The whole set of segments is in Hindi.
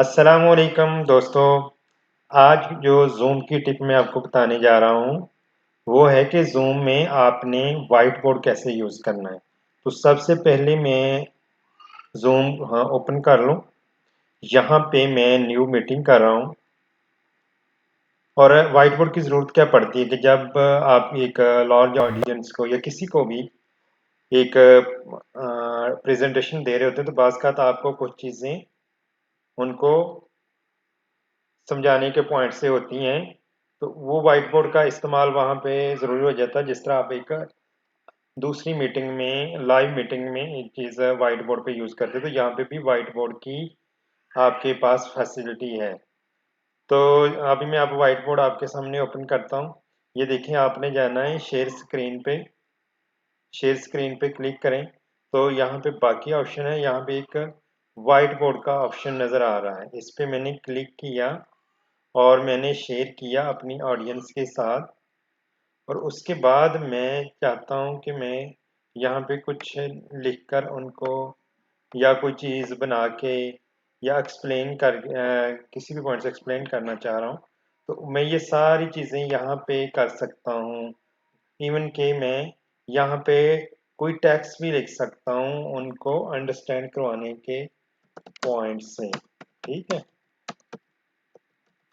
अस्सलामुअलैकुम दोस्तों। आज जो ज़ूम की टिप मैं आपको बताने जा रहा हूँ वो है कि ज़ूम में आपने वाइट बोर्ड कैसे यूज़ करना है। तो सबसे पहले मैं ज़ूम ओपन कर लूँ। यहाँ पे मैं न्यू मीटिंग कर रहा हूँ। और वाइट बोर्ड की ज़रूरत क्या पड़ती है कि जब आप एक लार्ज ऑडियंस को या किसी को भी एक प्रेजेंटेशन दे रहे होते हैं तो बाज़ का आपको कुछ चीज़ें उनको समझाने के पॉइंट से होती हैं। तो वो व्हाइट बोर्ड का इस्तेमाल वहाँ पे ज़रूरी हो जाता है। जिस तरह आप एक दूसरी मीटिंग में लाइव मीटिंग में एक चीज़ व्हाइट बोर्ड पे यूज़ करते हैं, तो यहाँ पे भी व्हाइट बोर्ड की आपके पास फैसिलिटी है। तो अभी मैं आप व्हाइट बोर्ड आपके सामने ओपन करता हूँ। ये देखें, आपने जाना है शेयर स्क्रीन पे क्लिक करें। तो यहाँ पे बाकी ऑप्शन है, यहाँ पे एक व्हाइट बोर्ड का ऑप्शन नज़र आ रहा है। इस पे मैंने क्लिक किया और मैंने शेयर किया अपनी ऑडियंस के साथ। और उसके बाद मैं चाहता हूँ कि मैं यहाँ पे कुछ लिखकर उनको या कोई चीज़ बना के या एक्सप्लेन कर किसी भी पॉइंट से एक्सप्लेन करना चाह रहा हूँ, तो मैं ये सारी चीज़ें यहाँ पे कर सकता हूँ। इवन कि मैं यहाँ पे कोई टेक्स्ट भी लिख सकता हूँ उनको अंडरस्टैंड करवाने के पॉइंट से। ठीक है,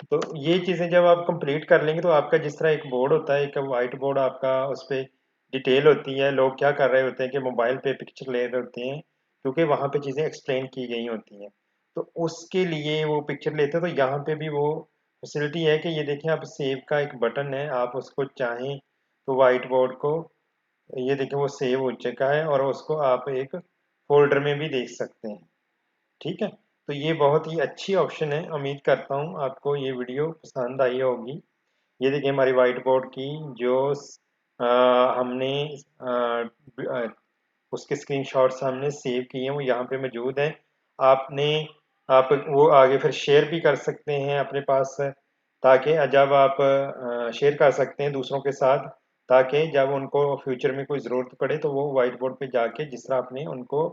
तो ये चीज़ें जब आप कंप्लीट कर लेंगे तो आपका जिस तरह एक बोर्ड होता है, एक वाइट बोर्ड आपका, उस पे डिटेल होती है। लोग क्या कर रहे होते हैं कि मोबाइल पे पिक्चर ले रहे होते हैं क्योंकि वहाँ पे चीज़ें एक्सप्लेन की गई होती हैं। तो उसके लिए वो पिक्चर लेते हैं। तो यहाँ पे भी वो फैसिलिटी है कि ये देखें, आप सेव का एक बटन है, आप उसको चाहें तो वाइट बोर्ड को, ये देखें वो सेव हो चुका है और उसको आप एक फोल्डर में भी देख सकते हैं। ठीक है, तो ये बहुत ही अच्छी ऑप्शन है। उम्मीद करता हूँ आपको ये वीडियो पसंद आई होगी। ये देखिए हमारी वाइट बोर्ड की जो हमने उसके स्क्रीनशॉट्स हमने सेव किए हैं वो यहाँ पे मौजूद हैं। आपने आप वो आगे फिर शेयर भी कर सकते हैं अपने पास, ताकि जब आप शेयर कर सकते हैं दूसरों के साथ, ताकि जब उनको फ्यूचर में कोई ज़रूरत पड़े तो वो वाइट बोर्ड पे जाके जिस तरह आपने उनको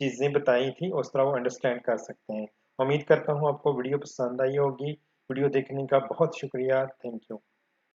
चीज़ें बताई थी उस तरह वो अंडरस्टैंड कर सकते हैं। उम्मीद करता हूँ आपको वीडियो पसंद आई होगी। वीडियो देखने का बहुत शुक्रिया। Thank you.